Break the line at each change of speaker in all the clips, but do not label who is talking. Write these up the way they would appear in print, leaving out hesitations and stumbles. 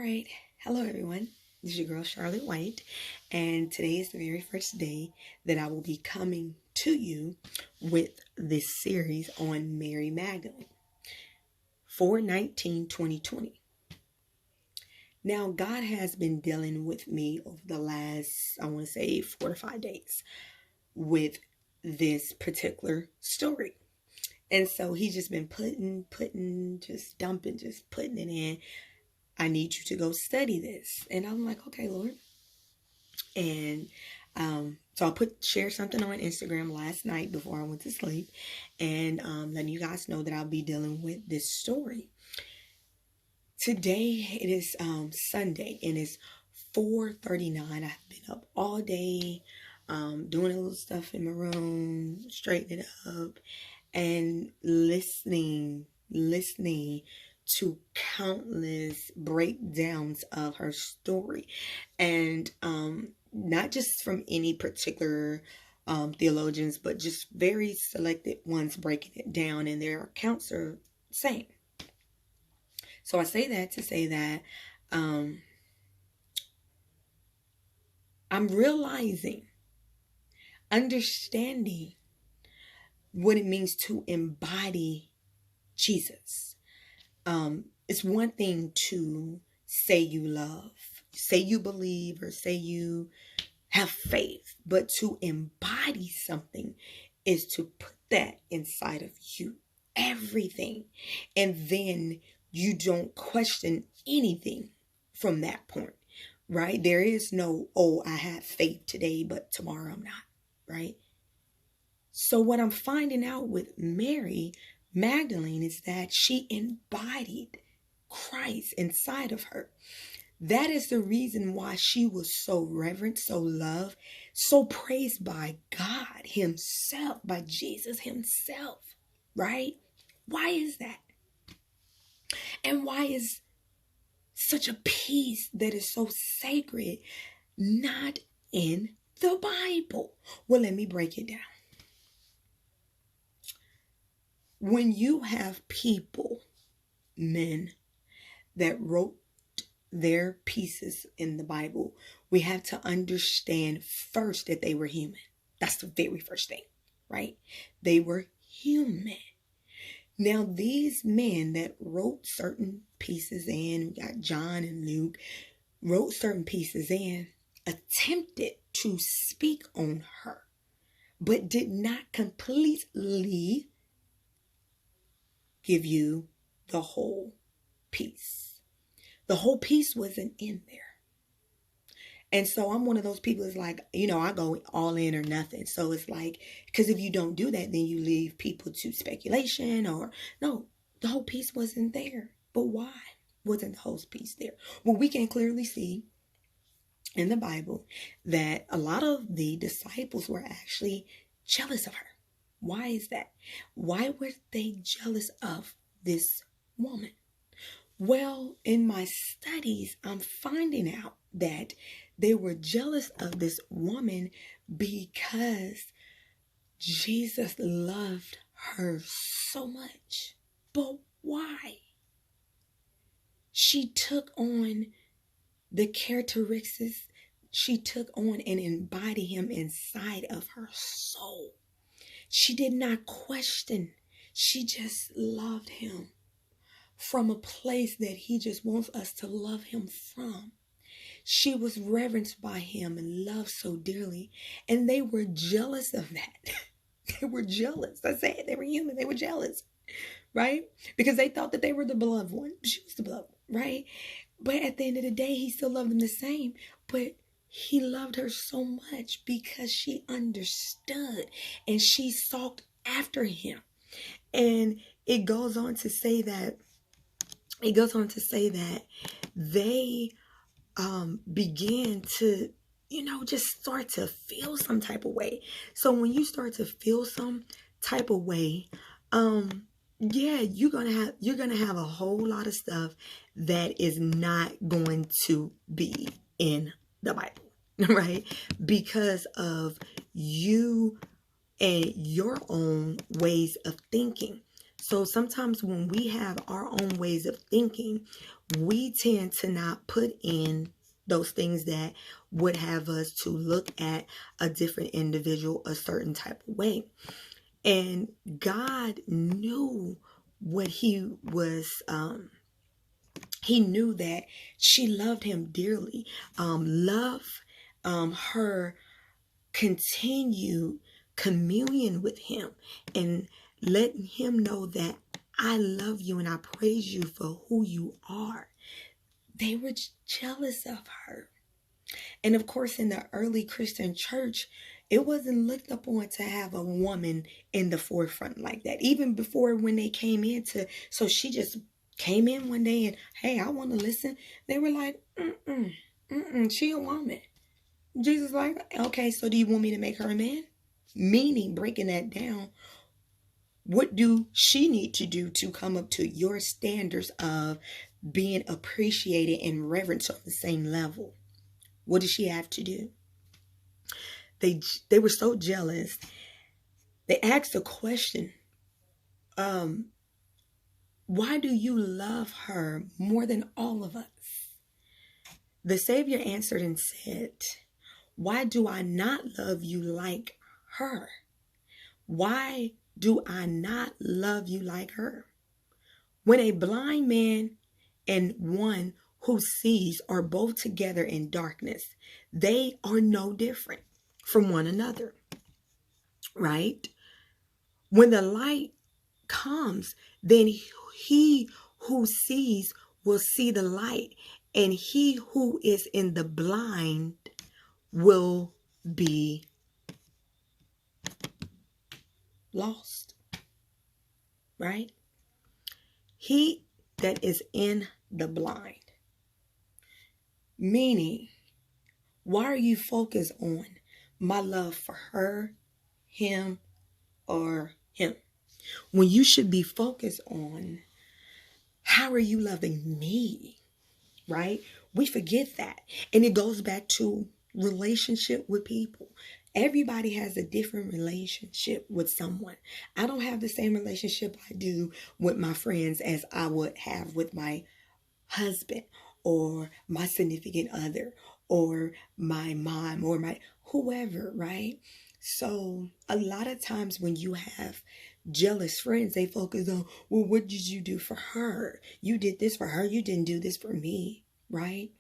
right. Hello, everyone. This is your girl, Charlotte White, and today is the very first day that I will be coming to you with this series on Mary Magdalene for 2020. Now, God has been dealing with me over the last, I want to say, 4 to 5 days with this particular story. And so he's just been putting, just dumping, just putting it in. I need you to go study this. And I'm like, okay, Lord. And so I shared something on Instagram last night before I went to sleep. And letting you guys know that I'll be dealing with this story. Today, it is Sunday, and it's 4:39. I've been up all day, doing a little stuff in my room, straightening it up, and listening to countless breakdowns of her story, and not just from any particular theologians, but just very selected ones breaking it down, and their accounts are the same. So I say that to say that I'm understanding what it means to embody Jesus. It's one thing to say you love, say you believe, or say you have faith, but to embody something is to put that inside of you, everything, and then you don't question anything from that point, right? There is no, oh, I have faith today, but tomorrow I'm not, right? So what I'm finding out with Mary Magdalene is that she embodied Christ inside of her. That is the reason why she was so revered, so loved, so praised by God himself, by Jesus himself, right? Why is that? And why is such a peace that is so sacred not in the Bible? Well, let me break it down. When you have people, men, that wrote their pieces in the Bible, we have to understand first that they were human. That's the very first thing, right? They were human. Now, these men that wrote certain pieces in, we got John and Luke, wrote certain pieces in, attempted to speak on her, but did not completely give you the whole piece. The whole piece wasn't in there. And so I'm one of those people that's like, I go all in or nothing. So it's like, because if you don't do that, then you leave people to speculation, or no, the whole piece wasn't there. But why wasn't the whole piece there? Well, we can clearly see in the Bible that a lot of the disciples were actually jealous of her. Why is that? Why were they jealous of this woman? Well, in my studies, I'm finding out that they were jealous of this woman because Jesus loved her so much. But why? She took on the characteristics, she took on and embodied him inside of her soul. She did not question. She just loved him from a place that he just wants us to love him from. She was reverenced by him and loved so dearly. And they were jealous of that. They were jealous. I said they were human. They were jealous, right? Because they thought that they were the beloved one. She was the beloved, right? But at the end of the day, he still loved them the same. But he loved her so much because she understood and she sought after him. And it goes on to say that they began to, just start to feel some type of way. So when you start to feel some type of way, you're gonna have a whole lot of stuff that is not going to be in the Bible, right? Because of you and your own ways of thinking. So sometimes when we have our own ways of thinking, we tend to not put in those things that would have us to look at a different individual a certain type of way. And God knew what he knew that she loved him dearly. Love her continued communion with him and letting him know that I love you and I praise you for who you are. They were jealous of her. And of course, in the early Christian church, it wasn't looked upon to have a woman in the forefront like that. Even before when they came into, so she just came in one day and, hey, I want to listen. They were like, she a woman. Jesus like, okay, so do you want me to make her a man? Meaning, breaking that down, what do she need to do to come up to your standards of being appreciated and reverenced on the same level? What does she have to do? They were so jealous. They asked a question. Why do you love her more than all of us? The Savior answered and said, why do I not love you like her? Why do I not love you like her? When a blind man and one who sees are both together in darkness, they are no different from one another, right? When the light comes, then he who sees will see the light, and he who is in the blind will be lost, right? He that is in the blind. Meaning, why are you focused on my love for her, him, or him, when you should be focused on how are you loving me, right? We forget that. And it goes back to relationship with people. Everybody has a different relationship with someone. I don't have the same relationship I do with my friends as I would have with my husband or my significant other or my mom or my whoever, right? So a lot of times when you have jealous friends, they focus on, well, what did you do for her? You did this for her. You didn't do this for me, right?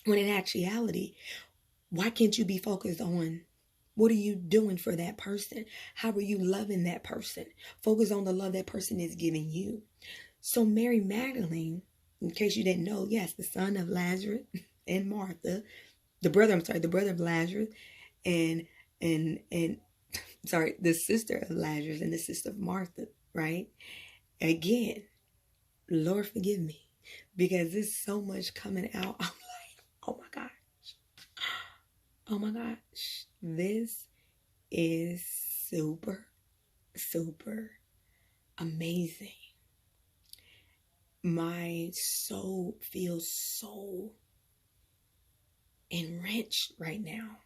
When in actuality, why can't you be focused on what are you doing for that person? How are you loving that person? Focus on the love that person is giving you. So Mary Magdalene, in case you didn't know, yes, the son of Lazarus and Martha, the brother of Lazarus and the sister of Lazarus and the sister of Martha, right? Again, Lord forgive me, because there's so much coming out. I'm like, oh my gosh. Oh my gosh. This is super, super amazing. My soul feels so enriched right now.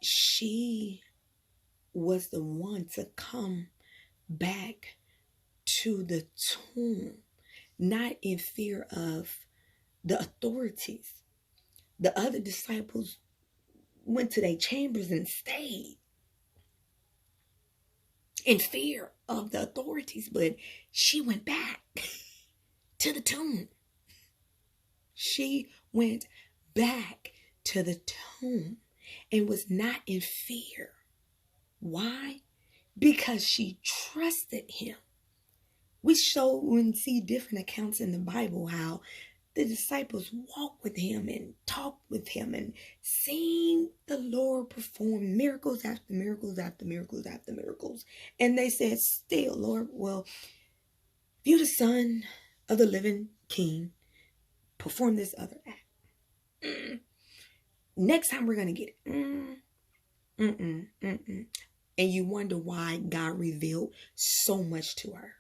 She was the one to come back to the tomb, not in fear of the authorities. The other disciples went to their chambers and stayed in fear of the authorities, but she went back to the tomb. She went back to the tomb and was not in fear. Why? Because she trusted him. We show and see different accounts in the Bible how the disciples walked with him and talked with him and seen the Lord perform miracles after miracles after miracles after miracles. And they said, still, Lord, well, if you're the Son of the living King, perform this other act. Next time we're going to get it. And you wonder why God revealed so much to her,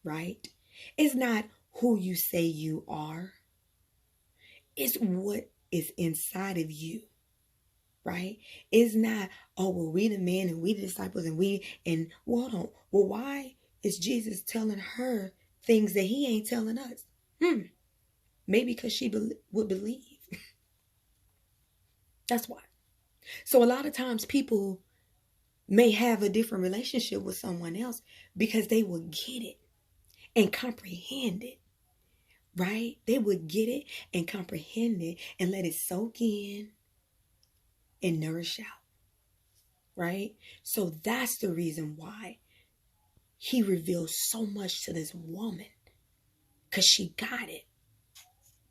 right? It's not who you say you are. It's what is inside of you, right? It's not, oh, well, we the men and we the disciples and well, hold on. Well, why It's Jesus telling her things that he ain't telling us. Maybe because she would believe. That's why. So a lot of times people may have a different relationship with someone else because they will get it and comprehend it, right? They would get it and comprehend it and let it soak in and nourish out, right? So that's the reason why he reveals so much to this woman, because she got it.